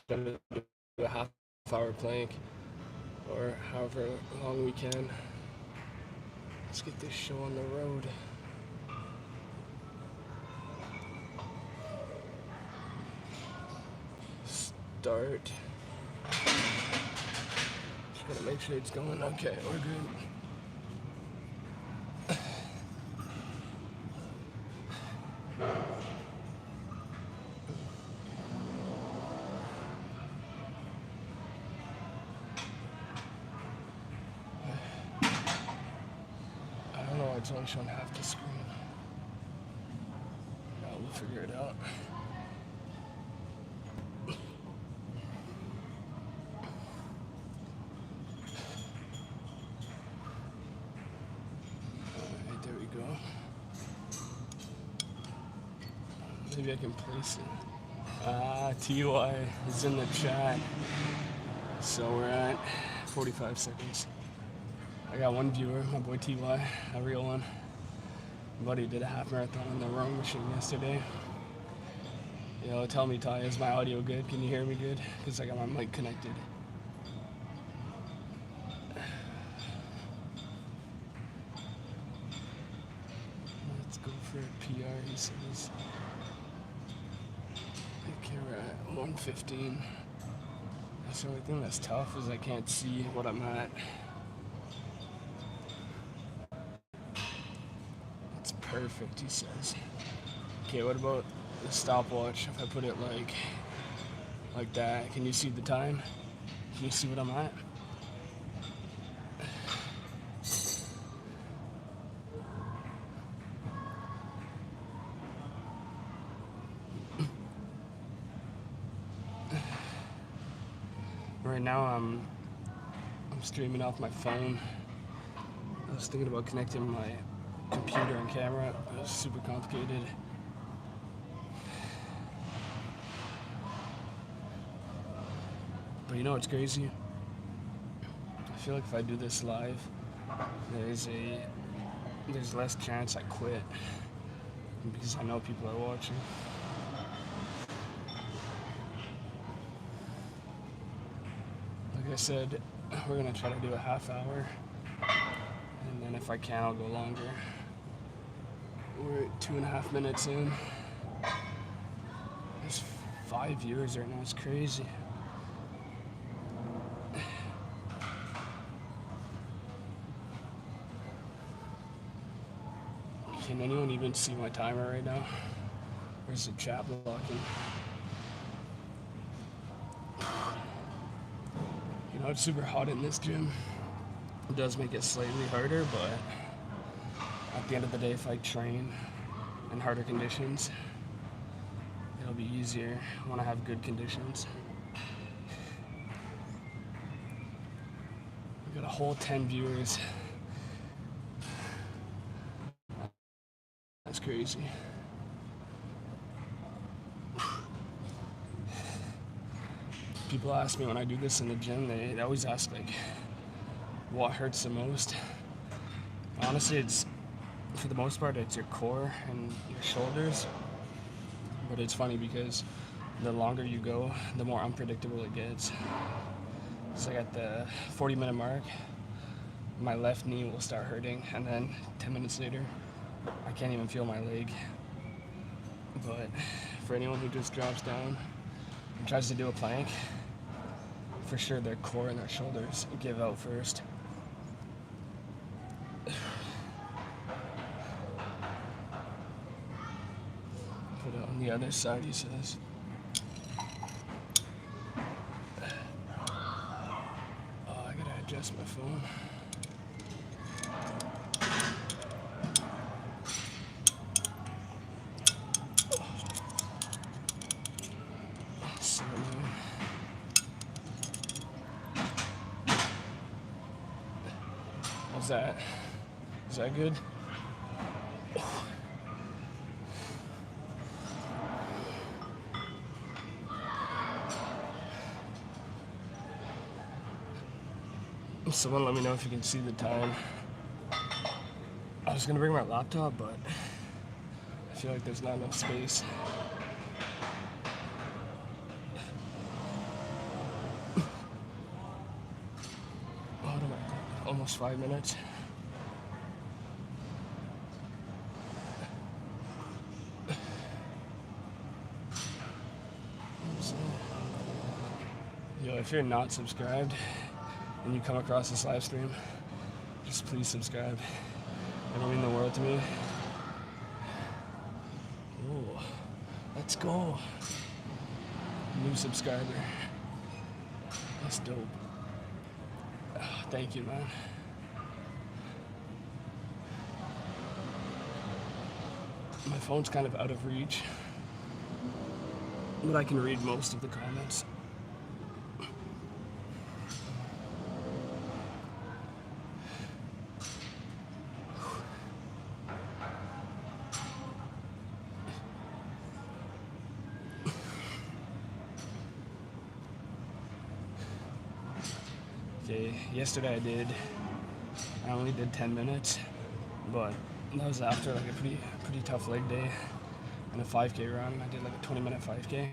try to do a half-hour plank or however long we can. Let's get this show on the road. Start. Just gotta make sure it's going. Okay, we're good. I don't know why it's only showing half the screen. We'll figure it out. Alright, there we go. Maybe I can place it. TY is in the chat. So we're at 45 seconds. I got one viewer, my boy TY, a real one. My buddy did a half marathon on the rowing machine yesterday. You know, tell me, Ty, is my audio good? Can you hear me good? Because I got my mic connected. Let's go for a PR, he says. Okay, we're at 115. That's the only thing that's tough is I can't see what I'm at. That's perfect, he says. Okay, what about the stopwatch? If I put it like that, can you see the time? Can you see what I'm at? Right now I'm streaming off my phone. I was thinking about connecting my computer and camera. It was super complicated. But you know what's crazy? I feel like if I do this live, there's less chance I quit because I know people are watching. Like I said, we're gonna try to do a half hour, and then if I can, I'll go longer. We're at 2.5 minutes in. There's 5 viewers right now. It's crazy. Can anyone even see my timer right now? Where's the chat blocking? You know, it's super hot in this gym. It does make it slightly harder, but at the end of the day, if I train in harder conditions, it'll be easier when I have good conditions. We got a whole 10 viewers. That's crazy. People ask me when I do this in the gym, they always ask like, what hurts the most? Honestly, it's, for the most part, it's your core and your shoulders. But it's funny because the longer you go, the more unpredictable it gets. So at the 40-minute mark, my left knee will start hurting, and then 10 minutes later, I can't even feel my leg. But for anyone who just drops down and tries to do a plank, for sure their core and their shoulders give out first. Put it on the other side, he says. Oh, I gotta adjust my phone. Is that good? Someone let me know if you can see the time. I was gonna bring my laptop, but I feel like there's not enough space. almost 5 minutes. Yo, if you're not subscribed and you come across this live stream, just please subscribe. It'll mean the world to me. Oh, let's go. New subscriber. That's dope. Oh, thank you, man. My phone's kind of out of reach, but I can read most of the comments. Okay, yesterday I only did 10 minutes, but that was after like a pretty tough leg day and a 5K run. I did like a 20-minute 5K,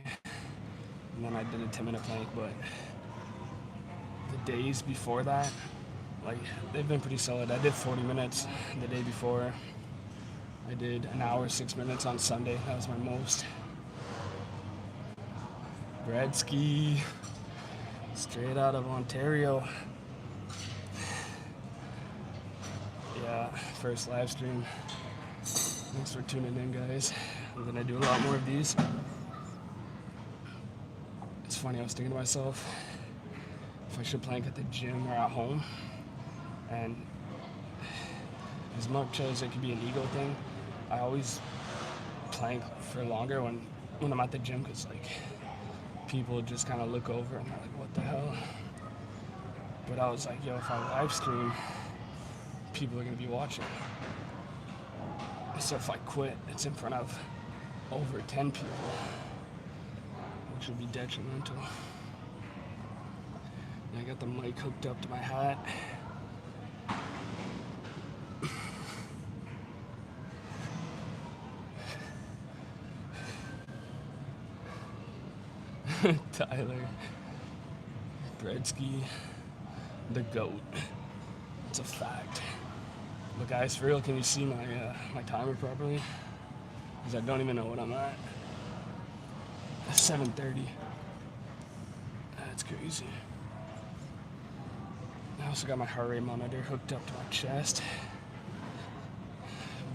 and then I did a 10-minute plank. But the days before that, like, they've been pretty solid. I did 40 minutes the day before. I did an hour 6 minutes on Sunday. That was my most. Bredsky, straight out of Ontario. Yeah, first live stream. Thanks for tuning in, guys. I'm gonna do a lot more of these. It's funny, I was thinking to myself if I should plank at the gym or at home. And as much as it could be an ego thing, I always plank for longer when I'm at the gym, because like people just kind of look over and they're like, what the hell? But I was like, yo, if I live stream, people are gonna be watching. So if I quit, it's in front of over 10 people, which would be detrimental. And I got the mic hooked up to my hat. Tyler Bredsky, the GOAT. It's a fact. But guys, for real, can you see my timer properly? Because I don't even know what I'm at. 7:30. That's crazy. I also got my heart rate monitor hooked up to my chest.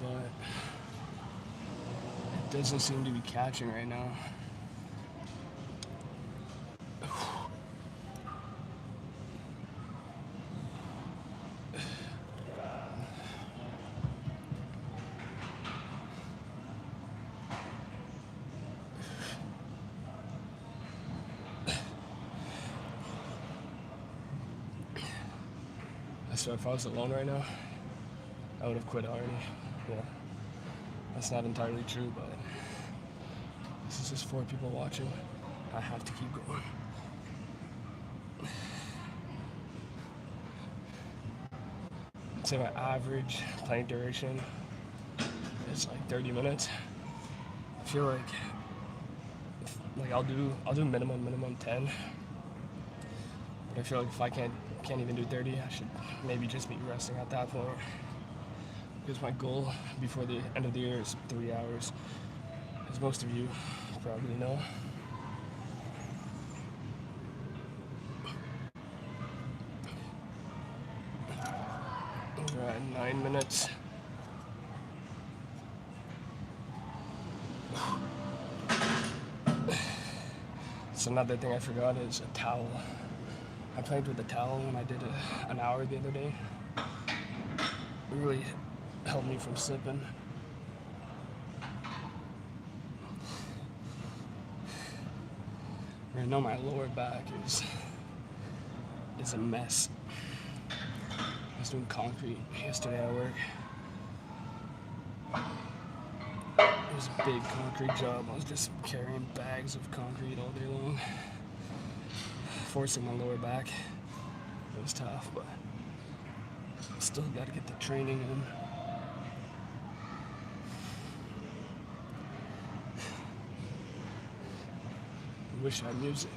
But it doesn't seem to be catching right now. So if I was alone right now, I would have quit already. Yeah, that's not entirely true, but this is just 4 people watching. I have to keep going. I'd say my average plank duration is like 30 minutes. I feel like I'll do minimum 10. But I feel like if I can't even do 30, I should maybe just be resting at that point. Because my goal before the end of the year is 3 hours, as most of you probably know. We're at 9 minutes. So another thing I forgot is a towel. I played with a towel when I did an hour the other day. It really helped me from slipping. I know my lower back is a mess. I was doing concrete yesterday at work. It was a big concrete job. I was just carrying bags of concrete all day long, forcing my lower back. It was tough, but still got to get the training in. Wish I had music.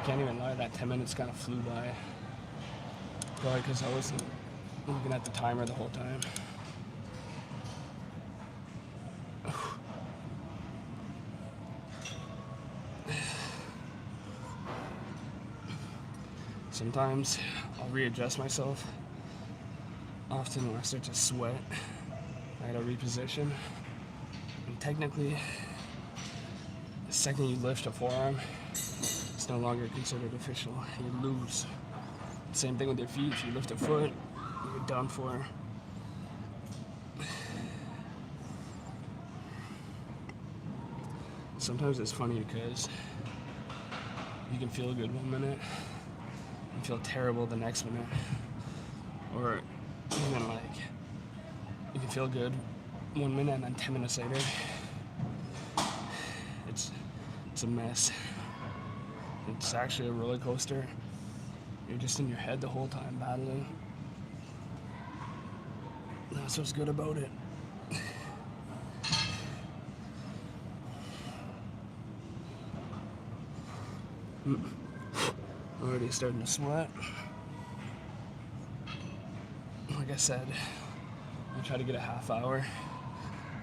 can't even lie, that 10 minutes kind of flew by. Probably because I wasn't looking at the timer the whole time. Sometimes I'll readjust myself. Often when I start to sweat, I gotta reposition. And technically, the second you lift a forearm, it's no longer considered official. You lose. Same thing with your feet. If you lift a foot, you're done for. Sometimes it's funny because you can feel good one minute and feel terrible the next minute. Or even like, you can feel good 1 minute and then 10 minutes later, it's a mess. It's actually a roller coaster. You're just in your head the whole time battling. That's what's good about it. Already starting to sweat. Like I said, I'll try to get a half hour,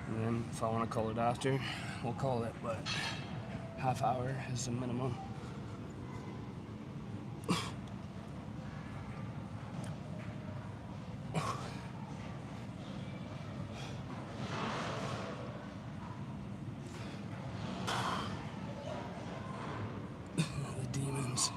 and then if I want to call it after, we'll call it, but half hour is the minimum. The demons.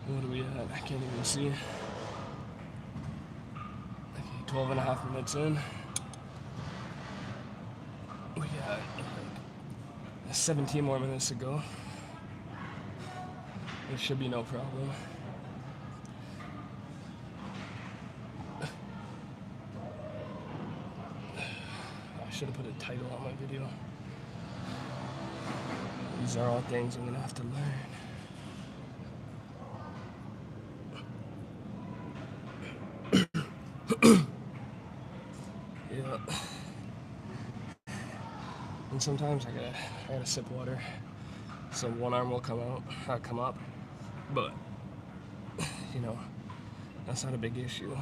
What are we at? I can't even see. Okay, 12 and a half minutes in. We got like 17 more minutes to go. It should be no problem. I should have put a title on my video. These are all things I'm gonna have to learn. Yeah. And sometimes I gotta sip water, so one arm will come up, but you know, that's not a big issue.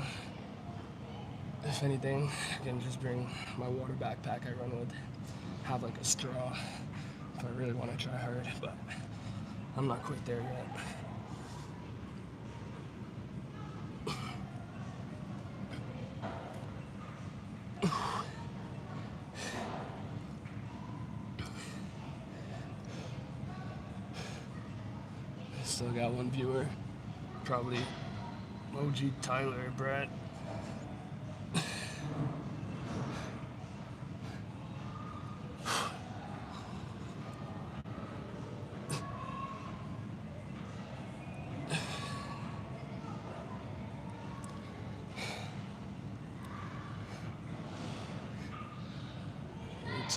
If anything, I can just bring my water backpack I run with, have like a straw if I really want to try hard, but I'm not quite there yet. Still got one viewer, probably OG Tyler or Brett.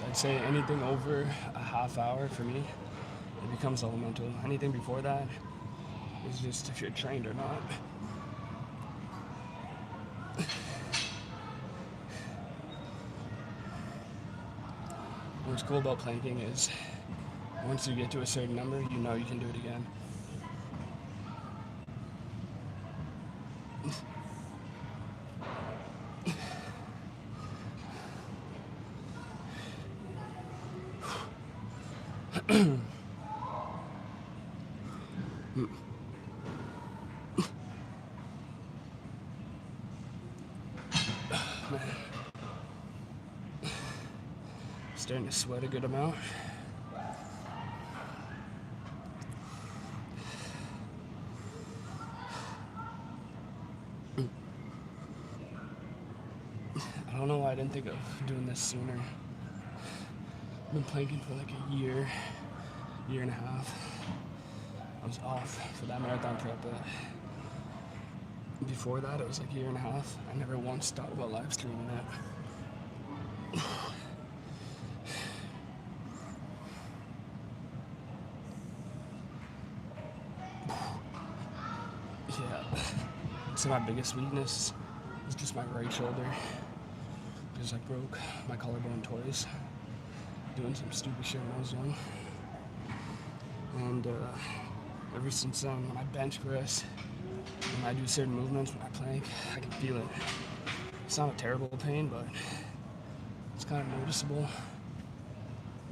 I'd say anything over a half hour for me, it becomes elemental. Anything before that is just if you're trained or not. What's cool about planking is once you get to a certain number, you know you can do it again. Man. Starting to sweat a good amount. I don't know why I didn't think of doing this sooner. I've been planking for like a year and a half. I was off for that marathon prep, but Before that, it was like a year and a half. I never once thought about live streaming it. Yeah, I'd say my biggest weakness is just my right shoulder, because I broke my collarbone twice doing some stupid shit when I was young. And ever since then, when I bench press, when I do certain movements, when I plank, I can feel it. It's not a terrible pain, but it's kind of noticeable.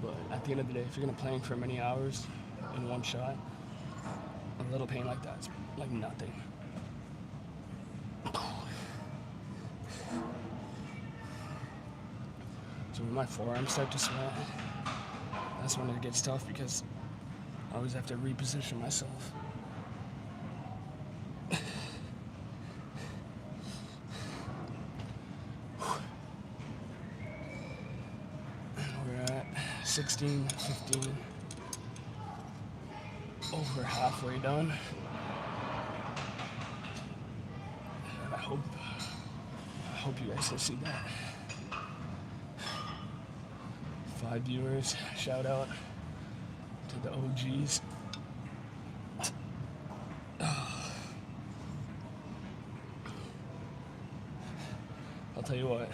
But at the end of the day, if you're gonna plank for many hours in one shot, a little pain like that's like nothing. So when my forearms start to sweat, that's when it gets tough, because I always have to reposition myself. We're at 16, 15, over halfway done. And I hope you guys can see that. 5 viewers, shout out to the OGs. I'll tell you what,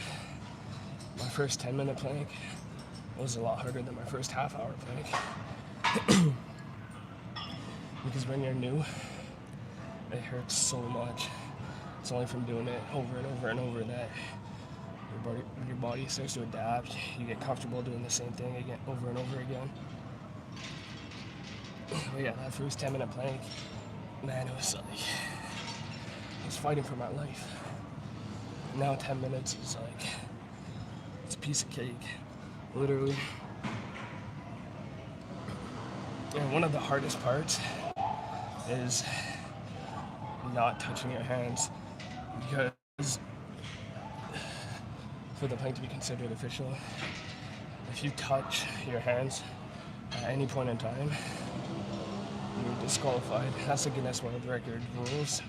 my first 10-minute plank was a lot harder than my first half-hour plank. Because when you're new, it hurts so much. It's only from doing it over and over and over that your body starts to adapt. You get comfortable doing the same thing again, over and over again. But yeah, that first 10-minute plank, man, it was like, I was fighting for my life. Now 10 minutes is like, it's a piece of cake, literally. And one of the hardest parts is not touching your hands, because for the plank to be considered official, if you touch your hands at any point in time, you're disqualified. That's the Guinness World Record rules.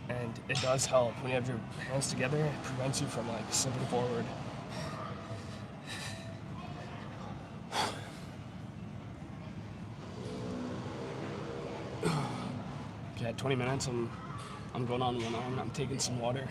And it does help when you have your hands together. It prevents you from like slipping forward. Okay, at 20 minutes, I'm going on one arm and I'm taking some water.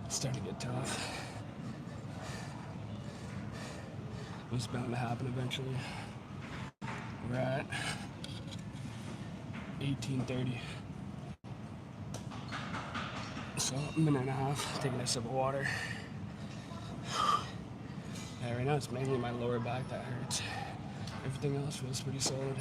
Starting to get tough. It's bound to happen eventually. We're at 18:30. So a minute and a half, taking a sip of water. Yeah, right now it's mainly my lower back that hurts. Everything else feels pretty solid.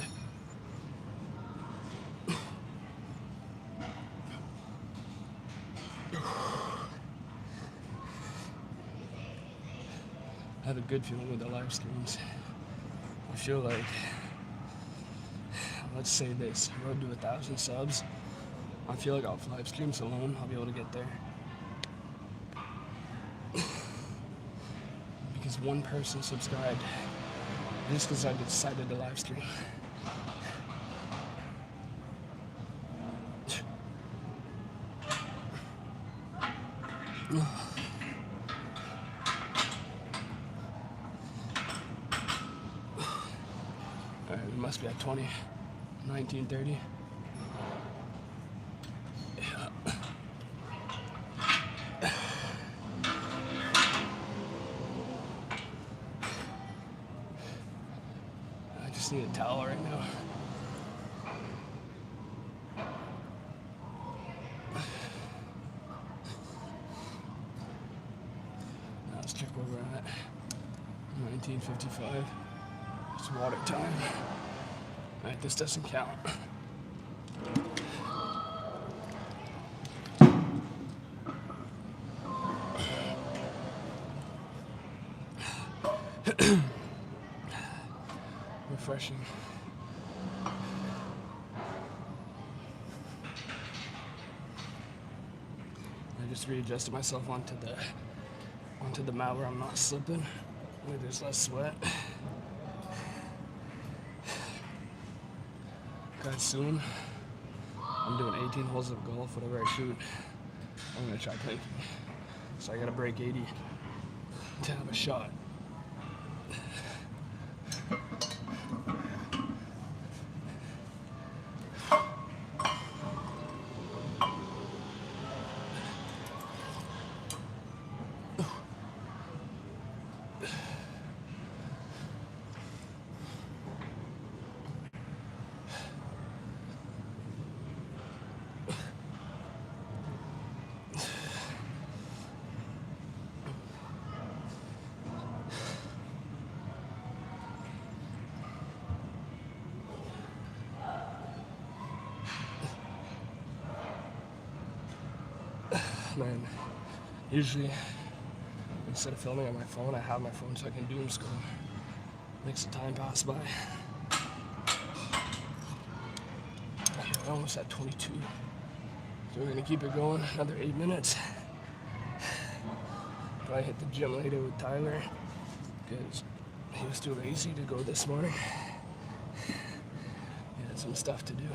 I have a good feeling with the live streams. I feel like, let's say this, road to 1,000 subs. I feel like off live streams alone, I'll be able to get there. Because one person subscribed, just because I decided to live stream. Alright, we must be at 20, 19:30. Yeah. I just need a towel right now. Now let's check where we're at. 19:55. It's water time. Alright, this doesn't count. refreshing. I just readjusted myself onto the mat where I'm not slipping, where there's less sweat. Guys, soon I'm doing 18 holes of golf, whatever I shoot. I'm gonna try playing. So I gotta break 80 to have a shot. Man, usually instead of filming on my phone, I have my phone so I can doom scroll. Makes the time pass by. Okay, we're almost at 22. So we're gonna keep it going another 8 minutes. Probably hit the gym later with Tyler because he was too lazy to go this morning. He had some stuff to do.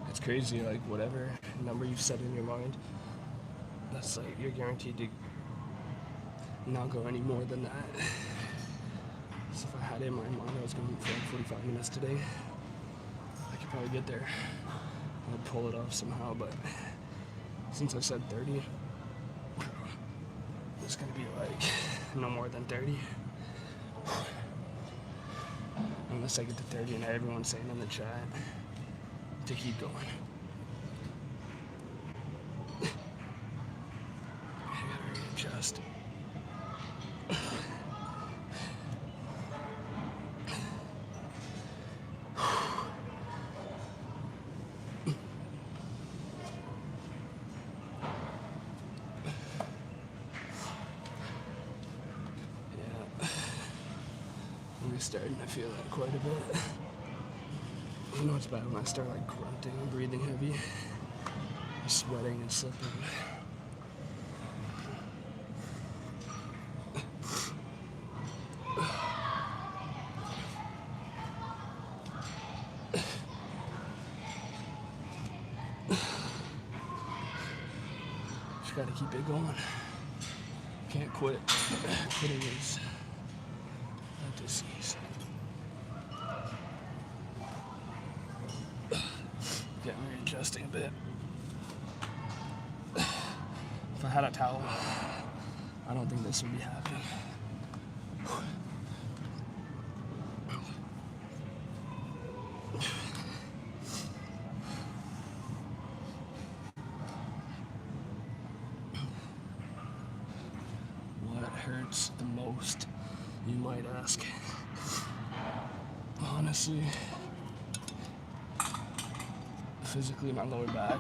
It's crazy, like whatever number you've set in your mind, that's like you're guaranteed to not go any more than that. So if I had it in my mind I was going for like 45 minutes today, I could probably get there. I'd pull it off somehow, but since I said 30, it's gonna be like no more than 30. Unless I get to 30 and everyone's saying in the chat to keep going. I gotta readjust. Starting to feel that quite a bit. You know it's bad when I start like grunting and breathing heavy, sweating and slipping. Just gotta keep it going. Can't quit. Quitting is a disease. Get readjusting a bit. If I had a towel, I don't think this would be happening. What hurts the most, you might ask? Honestly, physically my lower back,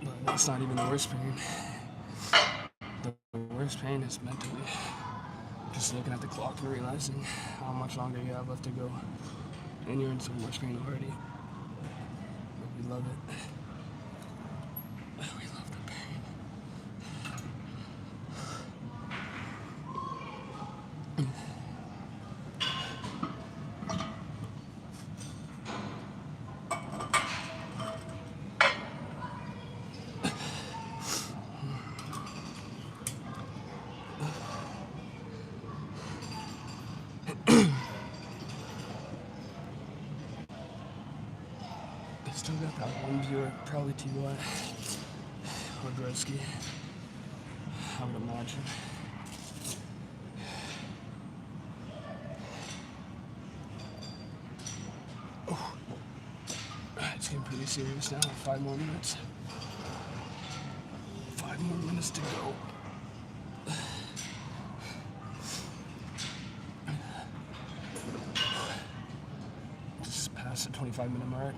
but that's not even the worst pain. The worst pain is mentally, just looking at the clock and realizing how much longer you have left to go, and you're in so much pain already. But we love it. We love the pain. Still got that one viewer, probably T.Y. or Gretzky, I would imagine. Oh. It's getting pretty serious now. 5 more minutes. 5 more minutes to go. 5-minute mark.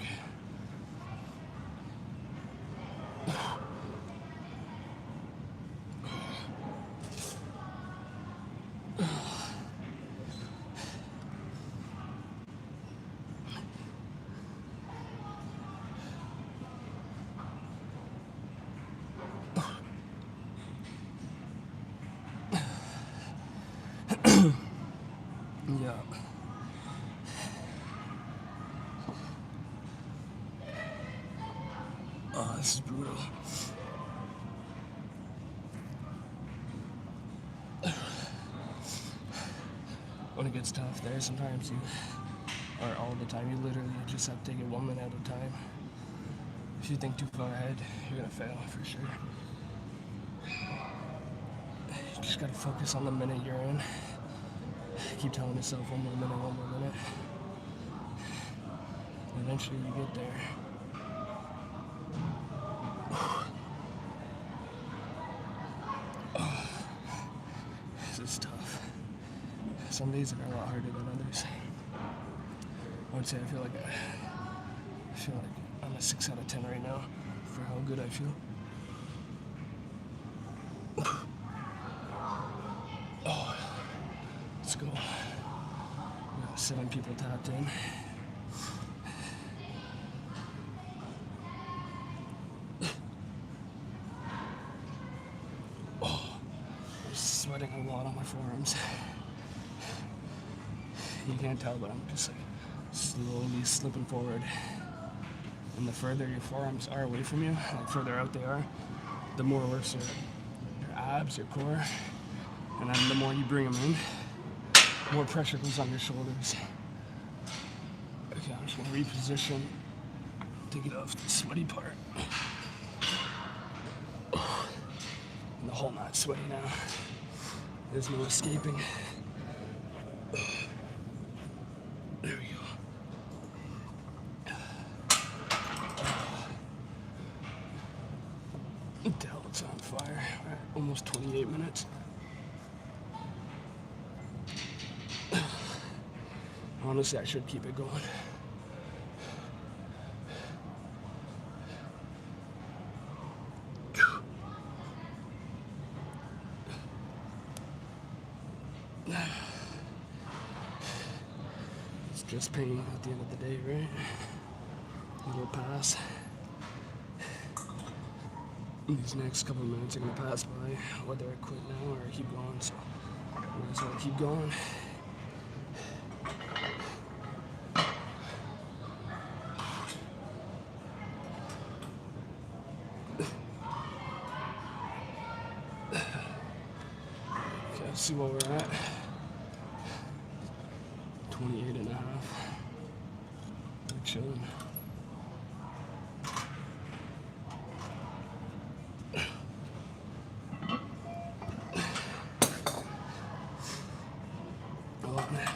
Yeah. Oh, this is brutal. When it gets tough there, sometimes you, or all the time, you literally just have to take it 1 minute at a time. If you think too far ahead, you're gonna fail for sure. You just gotta focus on the minute you're in. Keep telling yourself 1 more minute, 1 more minute. Eventually you get there. This is tough. Some days are a lot harder than others. I would say I feel like I'm a 6 out of 10 right now for how good I feel. Oh, let's go. We got 7 people tapped in. I'm sweating a lot on my forearms. You can't tell, but I'm just like slowly slipping forward. And the further your forearms are away from you, the further out they are, the more works your abs, your core, and then the more you bring them in, more pressure goes on your shoulders. Okay, I'm just gonna reposition to get off the sweaty part. And the whole mat's sweaty now. There's no escaping. There we go. Delt's on fire. We're at almost 28 minutes. Honestly, I should keep it going. It's just pain at the end of the day, right? It'll pass. These next couple of minutes are gonna pass by, whether I quit now or I keep going, so I just wanna keep going. Okay, let's see where we're at. 28 and a half. We're chilling. Oh man.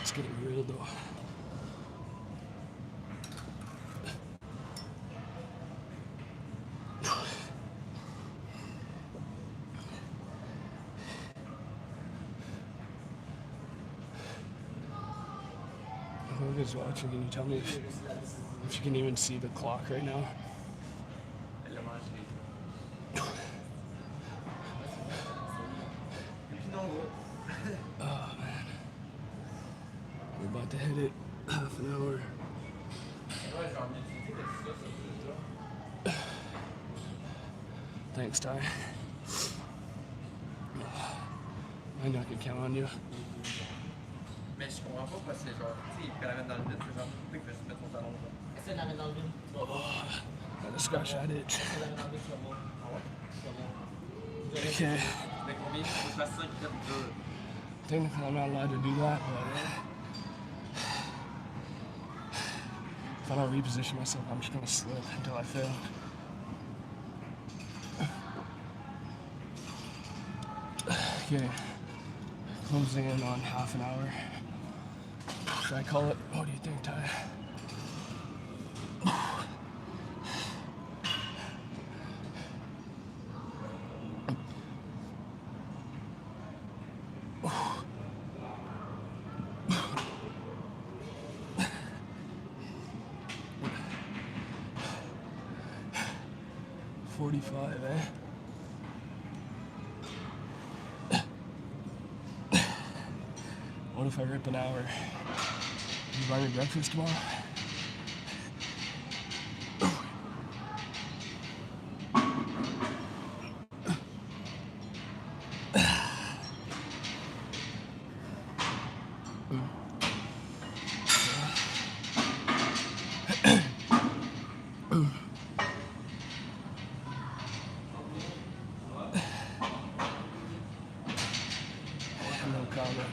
It's getting real though. Whoever's watching, can you tell me if you can even see the clock right now? Oh man. We're about to hit it. Half an hour. Thanks, Ty. I know I can count on you. Mais je comprends pas parce que genre, tu sais, il peut la mettre dans le vide, c'est genre, tu peux juste mettre ton talon là. Essaie de la mettre dans le vide. Tu vas voir. Gotta scratch that itch. Essaie de la mettre dans le vide, tu vas voir. Ah ouais? Tu vas voir. Okay. Mais combien? Faut que je fasse 5 reps dur. Technically, I'm not allowed to do that, but if I don't reposition myself, I'm just gonna slip until I fail. Okay. Closing in on half an hour. Should I call it? What do you think, Ty? 45, eh? What if I rip an hour? You buy me breakfast tomorrow? No comment.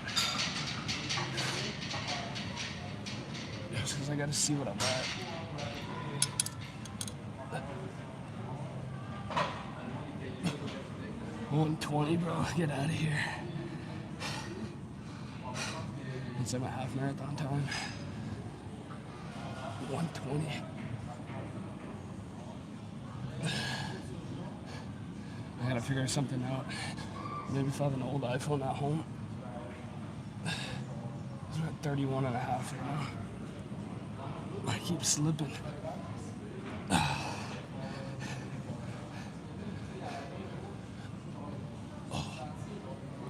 Just because I gotta see what I'm at. 120, bro. Get out of here. It's at my half marathon time. 120. I gotta figure something out. Maybe if I have an old iPhone at home. I'm at 31 and a half right now. I keep slipping.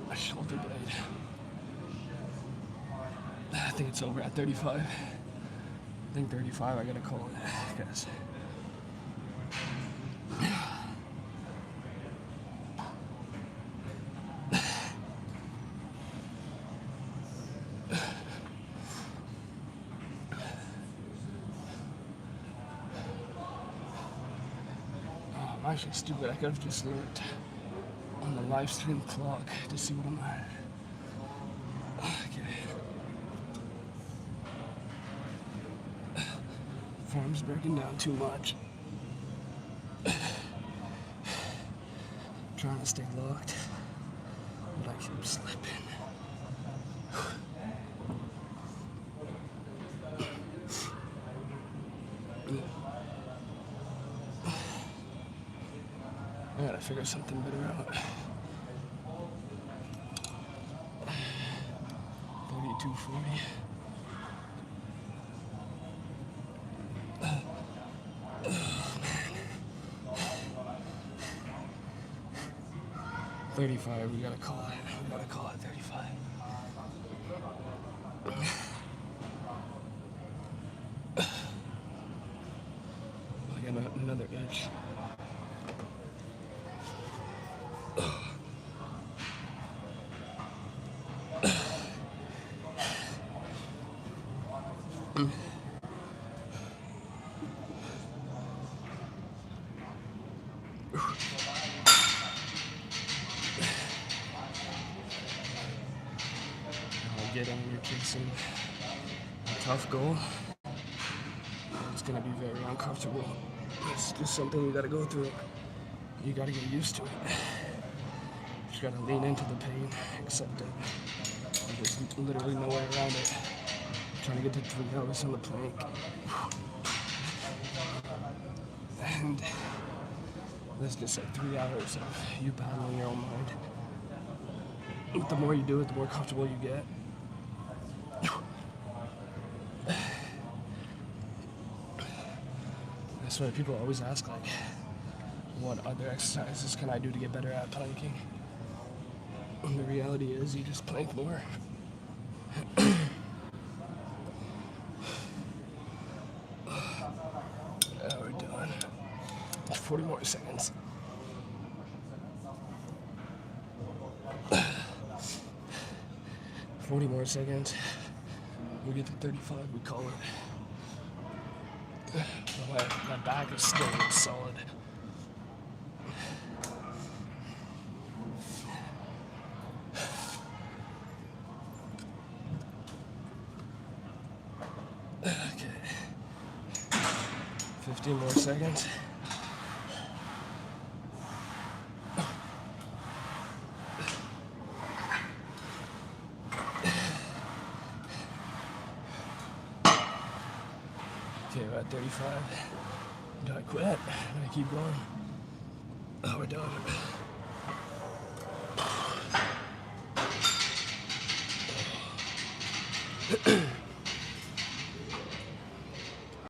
My shoulder blade. I think it's over at 35. I think 35, I gotta call it, guys. I'm actually stupid. I could have just looked on the live stream clock to see what I'm at. Okay. Form's breaking down too much. Trying to stay locked, but I keep slipping. I gotta figure something better out. 3240. 35, we gotta call it. We gotta call it 35. I got another itch. Get in, you're chasing a tough goal. It's gonna be very uncomfortable. It's just something you gotta go through. You gotta get used to it. You just gotta lean into the pain, accept it. There's literally no way around it. I'm trying to get to 3 hours on the plank. And that's just like 3 hours of you battling your own mind. The more you do it, the more comfortable you get. That's why people always ask, like, what other exercises can I do to get better at planking? And the reality is, you just plank more. We're done. 40 more seconds. Forty more seconds. We get to 35, we call it. My back is still solid. Okay. 15 more seconds. Okay, we're at 35. Do I quit? Do I keep going? Oh, we're done.